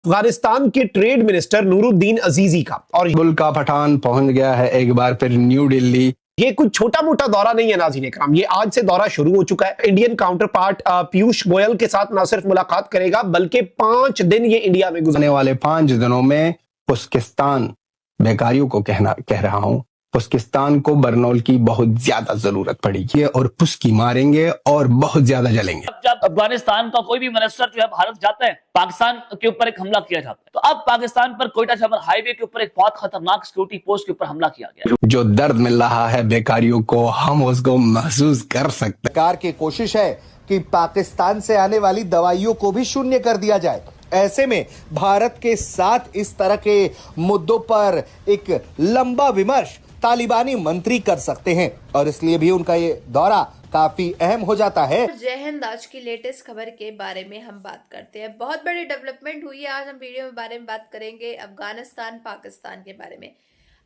अफगानिस्तान के trade minister Nooruddin अजीजी का। और बुल का पठान पहुंच गया है एक बार फिर न्यू दिल्ली। ये कुछ छोटा मोटा दौरा नहीं है नाज़रीन इकराम, ये आज से दौरा शुरू हो चुका है। Indian counter part Piyush Goyal के साथ न सिर्फ मुलाकात करेगा बल्कि 5 दिन ये इंडिया में गुजरने वाले 5 दिनों में पुस्किस्तान बेकारियों को कह रहा हूं, पुस्किस्तान को बरनौल की बहुत ज्यादा जरूरत पड़ेगी और पुस्की मारेंगे और बहुत ज्यादा जलेंगे। जब अफगानिस्तान का कोई भी मिनिस्टर जो है भारत जाता है, पाकिस्तान के ऊपर एक हमला किया जाता है, तो अब पाकिस्तान पर कोयटा शहर हाईवे के ऊपर एक बहुत खतरनाक सिक्योरिटी पोस्ट के ऊपर हमला किया गया। जो दर्द मिल रहा है बेकारियों को, हम उसको महसूस कर सकते। सरकार की कोशिश है कि पाकिस्तान से आने वाली दवाइयों को भी शून्य कर दिया जाए। ऐसे में भारत के साथ इस तरह के मुद्दों पर एक लंबा विमर्श तालिबानी मंत्री कर सकते हैं और इसलिए भी उनका ये दौरा काफी अहम हो जाता है। जय हिंद। आज की लेटेस्ट खबर के बारे में हम बात करते हैं। बहुत बड़ी डेवलपमेंट हुई है। आज हम वीडियो में बारे में बात करेंगे अफगानिस्तान पाकिस्तान के बारे में।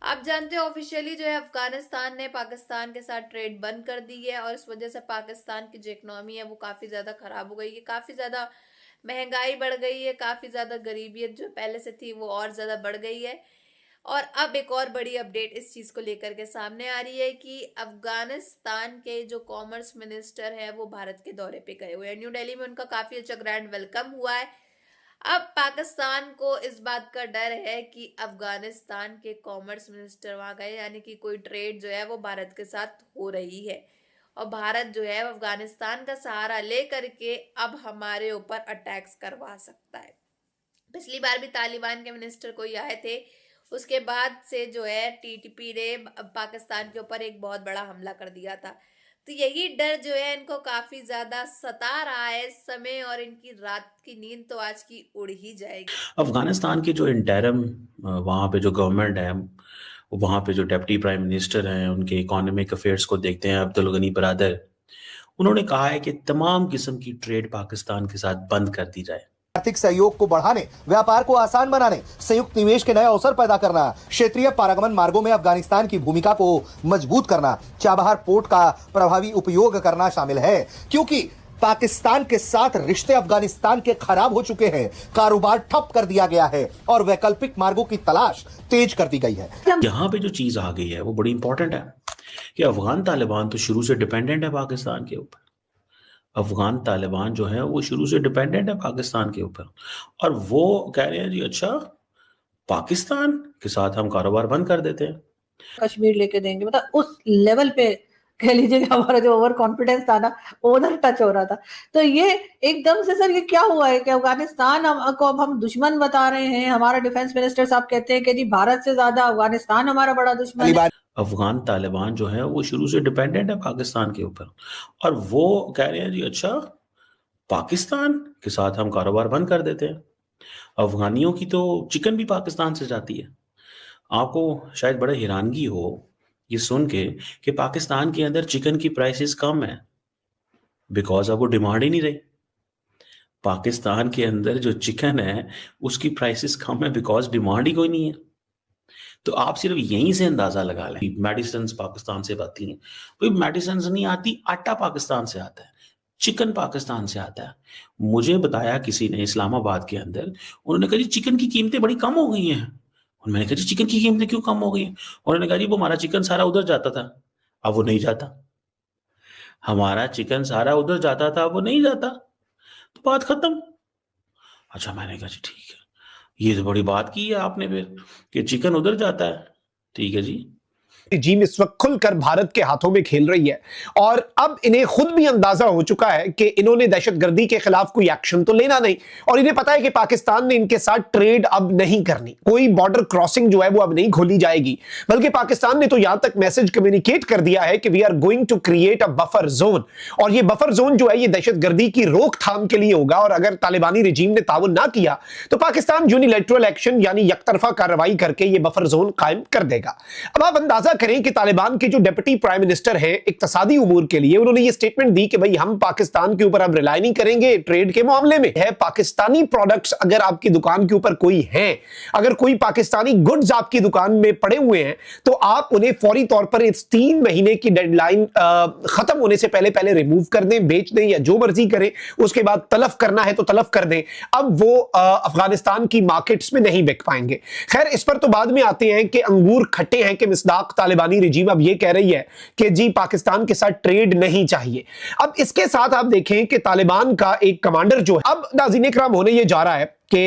आप जानते हो ऑफिशियली जो है अफगानिस्तान ने पाकिस्तान के साथ ट्रेड बंद कर दी है और इस वजह से पाकिस्तान की जो इकोनॉमी है वो काफी ज्यादा खराब हो गई है। काफी ज्यादा महंगाई बढ़ गई है, काफी ज्यादा गरीबियत जो पहले से थी वो और ज्यादा बढ़ गई है। और अब एक और बड़ी अपडेट इस चीज को लेकर के सामने आ रही है कि अफगानिस्तान के जो कॉमर्स मिनिस्टर है वो भारत के दौरे पे गए हुए हैं। न्यू दिल्ली में उनका काफी अच्छा ग्रैंड वेलकम हुआ है। अब पाकिस्तान को इस बात का डर है कि अफगानिस्तान के कॉमर्स मिनिस्टर वहां गए, यानी कि कोई ट्रेड जो है वो भारत के साथ हो रही है और भारत जो है अफगानिस्तान का सहारा ले करके अब हमारे ऊपर अटैक्स करवा सकता है। पिछली बार भी तालिबान के मिनिस्टर कोई आए थे, उसके बाद से जो है टीटीपी ने पाकिस्तान के ऊपर एक बहुत बड़ा हमला कर दिया था। तो यही डर जो है इनको काफी ज्यादा सता रहा है इस समय और इनकी रात की नींद तो आज की उड़ ही जाएगी। अफगानिस्तान के जो इंटरिम वहाँ पे जो गवर्नमेंट है, वहाँ पे जो डिप्टी प्राइम मिनिस्टर हैं, उनके इकोनॉमिक अफेयर्स को देखते हैं अब्दुल गनी बरादर, उन्होंने कहा है कि तमाम किस्म की ट्रेड पाकिस्तान के साथ बंद कर दी जाए। आर्थिक सहयोग को बढ़ाने, व्यापार को आसान बनाने, संयुक्त निवेश के नए अवसर पैदा करना, क्षेत्रीय पारगमन मार्गों में अफगानिस्तान की भूमिका को मजबूत करना, चाबहार पोर्ट का प्रभावी उपयोग करना शामिल है। क्योंकि पाकिस्तान के साथ रिश्ते अफगानिस्तान के खराब हो चुके हैं, कारोबार ठप कर दिया गया है और वैकल्पिक मार्गों की तलाश तेज कर दी गई है। यहाँ पे जो चीज आ गई है वो बड़ी इंपॉर्टेंट है कि अफगान तालिबान तो शुरू से डिपेंडेंट है पाकिस्तान के ऊपर। अफगान तालिबान जो है वो शुरू से डिपेंडेंट है पाकिस्तान के ऊपर और वो कह रहे हैं जी अच्छा पाकिस्तान के साथ हम कारोबार बंद कर देते हैं, कश्मीर लेके देंगे। मतलब उस लेवल पे कह लीजिए कि हमारा जो ओवर कॉन्फिडेंस था ना उधर टच हो रहा था। तो ये एकदम से सर ये क्या हुआ है कि अफगानिस्तान को अब हम दुश्मन बता रहे हैं। हमारा डिफेंस मिनिस्टर साहब कहते हैं कि जी भारत से ज्यादा अफगानिस्तान हमारा बड़ा दुश्मन है। अफगान तालिबान जो है वो शुरू से डिपेंडेंट है पाकिस्तान के ऊपर और वो कह रहे हैं जी अच्छा पाकिस्तान के साथ हम कारोबार बंद कर देते हैं। अफगानियों की तो चिकन भी पाकिस्तान से जाती है। आपको शायद बड़ा हैरानगी हो ये सुन के कि पाकिस्तान के अंदर चिकन की प्राइसेस कम है बिकॉज अब वो डिमांड ही नहीं रही। पाकिस्तान के अंदर जो चिकन है उसकी प्राइसेस कम है बिकॉज डिमांड ही कोई नहीं है। तो आप सिर्फ यहीं से अंदाजा लगा लें। मेडिसिन पाकिस्तान से आती हैं, कोई मेडिसिन नहीं आती, आटा पाकिस्तान से आता है, चिकन पाकिस्तान से आता है। मुझे बताया किसी ने इस्लामाबाद के अंदर, उन्होंने कहा जी चिकन की कीमतें बड़ी कम हो गई हैं। और मैंने कहा जी चिकन की कीमतें क्यों कम हो गई हैं? उन्होंने कहा जी वो हमारा चिकन सारा उधर जाता था, अब वो नहीं जाता। हमारा चिकन सारा उधर जाता था, अब वो नहीं जाता, तो बात खत्म। अच्छा, मैंने कहा जी ठीक है, ये तो बड़ी बात की है आपने फिर कि चिकन उधर जाता है। ठीक है जी। टीम इस वक्त खुलकर भारत के हाथों में खेल रही है और अब इन्हें खुद भी अंदाजा हो चुका है कि इन्होंने दहशतगर्दी के खिलाफ कोई एक्शन तो लेना नहीं और इन्हें पता है कि पाकिस्तान ने इनके साथ ट्रेड अब नहीं करनी, कोई बॉर्डर क्रॉसिंग जो है वो अब नहीं खोली जाएगी। बल्कि पाकिस्तान ने तो यहां तक मैसेज कम्युनिकेट कर दिया है कि we are going to create a buffer zone और ये बफर जोन जो है ये दहशतगर्दी की रोकथाम के लिए होगा और अगर तालिबानी रिजीम ने ताउन ना किया तो पाकिस्तान यूनिलैटरल एक्शन यानी यकतरफा कार्रवाई करके ये बफर जोन कायम कर देगा। अब आप अंदाजा करें कि तालिबान के जो डिप्टी प्राइम मिनिस्टर हैं इक्तसादी उमूर के लिए, उन्होंने ये स्टेटमेंट दी कि भाई हम पाकिस्तान के ऊपर अब रिलाई नहीं करेंगे ट्रेड के मामले में। है पाकिस्तानी प्रोडक्ट्स अगर आपकी दुकान के ऊपर कोई है, अगर कोई पाकिस्तानी गुड्स आपकी दुकान में पड़े हुए हैं, तो आप उन्हें फौरी तौर पर इस 3 महीने की डेडलाइन खत्म होने से पहले पहले रिमूव कर दें, बेच दें या जो मर्जी करें। उसके बाद तलफ करना है तो तलफ कर दें। अब वो अफगानिस्तान की मार्केट्स में नहीं बिक पाएंगे। खैर, इस पर तो बाद में आते हैं कि अंगूर खट्टे हैं कि मिसदाक तालिबानी रिजीम अब ये कह रही है कि जी पाकिस्तान के साथ ट्रेड नहीं चाहिए। अब इसके साथ आप देखें कि तालिबान का एक कमांडर जो है, अब नाज़रीन इकराम होने ये जा रहा है कि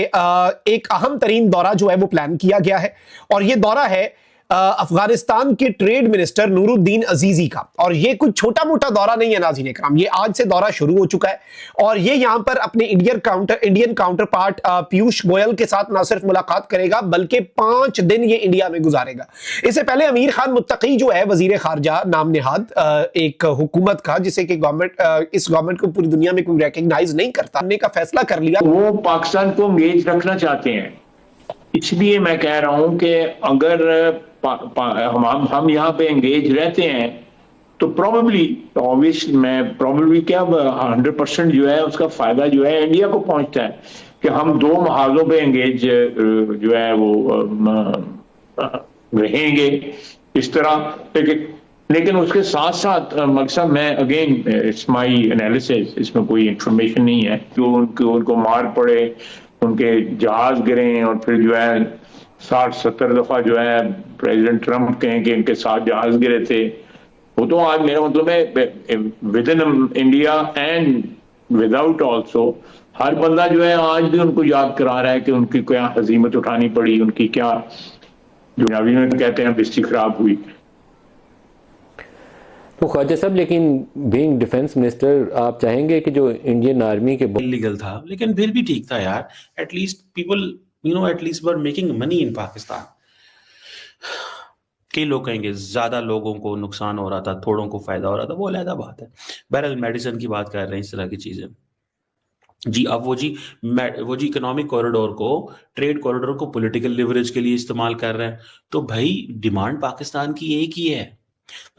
एक अहम तरीन दौरा जो है वो प्लान किया गया है, और ये दौरा है अफगानिस्तान के ट्रेड मिनिस्टर नूरुद्दीन अजीजी का। और ये कुछ छोटा मोटा दौरा नहीं है नाज़रीन इकराम, ये आज से दौरा शुरू हो चुका है, और ये यहां पर अपने Indian counter part Piyush Goyal के साथ न सिर्फ मुलाकात करेगा बल्कि 5 दिन ये इंडिया में गुजारेगा। इससे पहले अमीर खान मुत्तकी जो है वजीर खारजा नाम नेहाद एक हुकूमत का, जिसे कि गवर्नमेंट इस गवर्नमेंट को पूरी दुनिया में कोई रिकॉग्नाइज नहीं करता, ने का फैसला कर लिया। वो पाकिस्तान को एंगेज रखना चाहते हैं। इसलिए मैं कह रहा हूं कि अगर हम यहाँ पे एंगेज रहते हैं तो प्रोबेबली मैं प्रोबेबली क्या 100% जो है उसका फायदा जो है इंडिया को पहुंचता है कि हम 2 महाजों पे एंगेज जो है वो रहेंगे इस तरह। लेकिन उसके साथ साथ मकसद, मैं अगेन इट्स माय एनालिसिस, इसमें कोई इंफॉर्मेशन नहीं है, जो उनको मार पड़े, उनके जहाज गिरे और फिर जो है 60-70 दफा जो है प्रेसिडेंट ट्रंप कहें कि इनके साथ जहाज गिरे थे। वो तो आज मेरा मतलब है within India and without also हर बंदा जो है आज भी उनको याद करा रहा है कि उनकी क्या हजीमत उठानी पड़ी, उनकी क्या दुनियावी में कहते हैं बिस्ती खराब हुई। तो ख्वाजा साहब, लेकिन बीइंग डिफेंस मिनिस्टर आप चाहेंगे कि जो इंडियन आर्मी के इलीगल था, लेकिन फिर भी ठीक था यार। At least people at least were making money in Pakistan. कई लोग कहेंगे ज्यादा लोगों को नुकसान हो रहा था, थोड़ों को फायदा हो रहा था, वो अलग बात है। बहरहाल मेडिसिन की बात कर रहे हैं, इस तरह की चीजें जी। अब वो जी इकोनॉमिक कॉरिडोर को, ट्रेड कॉरिडोर को पॉलिटिकल लिवरेज के लिए इस्तेमाल कर रहे हैं। तो भाई डिमांड पाकिस्तान की एक ही है।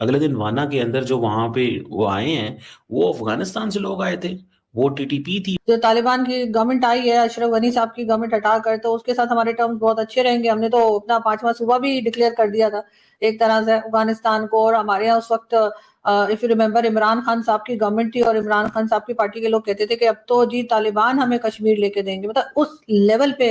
अगले दिन वाना के अंदर जो वहां पे वो आए हैं, वो अफगानिस्तान से लोग आए थे, वो टीटीपी थी। जो तालिबान की गवर्नमेंट आई है, अशरफ गनी साहब की गवर्नमेंट हटाकर, तो उसके साथ हमारे टर्म्स बहुत अच्छे रहेंगे। हमने तो अपना 5वां सूबा भी डिक्लेयर कर दिया था एक तरह से अफगानिस्तान को। और हमारे यहाँ उस वक्त if you remember Imran Khan साहब की गवर्नमेंट थी और इमरान खान साहब की पार्टी के लोग कहते थे कि अब तो जी तालिबान हमें कश्मीर लेके देंगे। मतलब उस लेवल पे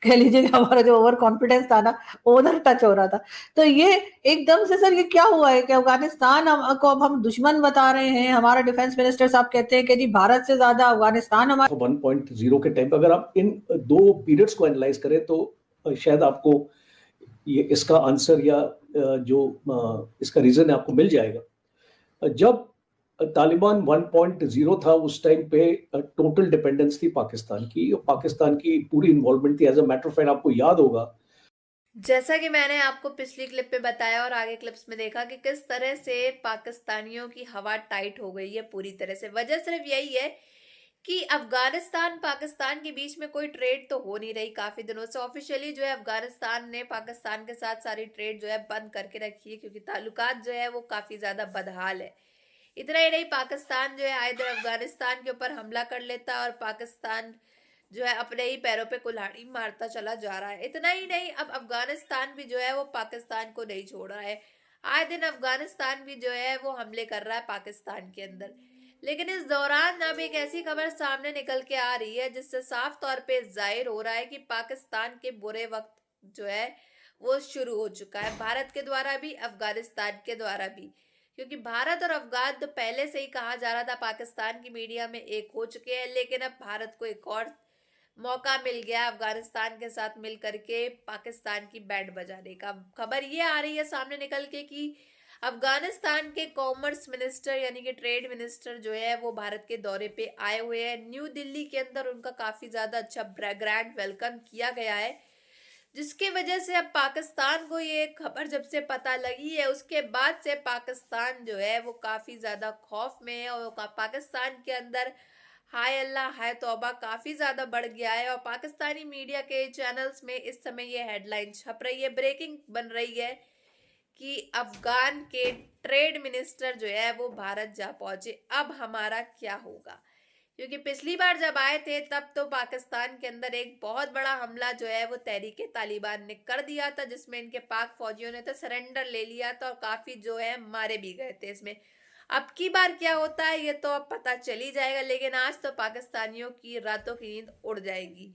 कह लीजिए कि हमारा जो ओवर कॉन्फिडेंस था ना, उधर टच हो रहा था। तो ये एकदम से सर ये क्या हुआ है कि अफगानिस्तान को अब हम दुश्मन बता रहे हैं। हमारा डिफेंस मिनिस्टर साहब कहते हैं कि जी भारत से ज्यादा अफगानिस्तान हमारा। 1.0 के टाइम पर अगर आप इन 2 पीरियड्स को एनालाइज करें तो शायद आपको ये इसका आंसर या जो इसका रीजन है आपको मिल जाएगा। जब तालिबान 1.0 था उस टाइम पे टोटल डिपेंडेंस थी पाकिस्तान की, और पाकिस्तान की पूरी इन्वॉल्वमेंट थी। As a matter of fact आपको याद होगा, जैसा कि मैंने आपको पिछली क्लिप पे बताया और आगे क्लिप्स में देखा कि किस तरह से पाकिस्तानियों की हवा टाइट हो गई है पूरी तरह से। वजह सिर्फ यही है कि अफगानिस्तान पाकिस्तान के बीच में कोई ट्रेड तो हो नहीं रही काफी दिनों से। ऑफिशियली जो है अफगानिस्तान ने पाकिस्तान के साथ सारी ट्रेड जो है बंद करके रखी है, क्योंकि ताल्लुकात जो है वो काफी ज्यादा बदहाल है। इतना ही नहीं, पाकिस्तान जो है आए दिन अफगानिस्तान के ऊपर हमला कर लेता है और पाकिस्तान जो है अपने ही पैरों पे कुल्हाड़ी मारता चला जा रहा है। इतना ही नहीं, अब अफगानिस्तान भी जो है वो पाकिस्तान को नहीं छोड़ रहा है। आए दिन अफगानिस्तान भी जो है वो हमले कर रहा है पाकिस्तान के अंदर। लेकिन इस दौरान अब एक ऐसी खबर सामने निकल के आ रही है जिससे साफ तौर पे जाहिर हो रहा है कि पाकिस्तान के बुरे वक्त जो है वो शुरू हो चुका है, भारत के द्वारा भी अफगानिस्तान के द्वारा भी। क्योंकि भारत और अफगान तो पहले से ही कहा जा रहा था पाकिस्तान की मीडिया में एक हो चुके हैं, लेकिन अब भारत को एक और मौका मिल गया अफगानिस्तान के साथ मिल करके पाकिस्तान की बैंड बजाने का। खबर ये आ रही है सामने निकल के कि अफगानिस्तान के कॉमर्स मिनिस्टर यानी कि ट्रेड मिनिस्टर जो है वो भारत के दौरे पे आए हुए हैं। न्यू दिल्ली के अंदर उनका काफी ज्यादा अच्छा ग्रैंड वेलकम किया गया है, जिसके वजह से अब पाकिस्तान को ये खबर जब से पता लगी है उसके बाद से पाकिस्तान जो है वो काफी ज्यादा खौफ में है। और पाकिस्तान के अंदर हाय अल्लाह हाय तौबा काफी ज्यादा बढ़ गया है। और पाकिस्तानी मीडिया के चैनल्स में इस समय ये हेडलाइन छप रही है, ब्रेकिंग बन रही है कि अफगान के ट्रेड मिनिस्टर जो है वो भारत जा पहुंचे। अब हमारा क्या होगा, क्योंकि पिछली बार जब आए थे तब तो पाकिस्तान के अंदर एक बहुत बड़ा हमला जो है वो तहरीके तालिबान ने कर दिया था, जिसमें इनके पाक फौजियों ने तो सरेंडर ले लिया था और काफी जो है मारे भी गए थे इसमें। अब की बार क्या होता है ये तो अब पता चल ही जाएगा, लेकिन आज तो पाकिस्तानियों की रातों की नींद उड़ जाएगी।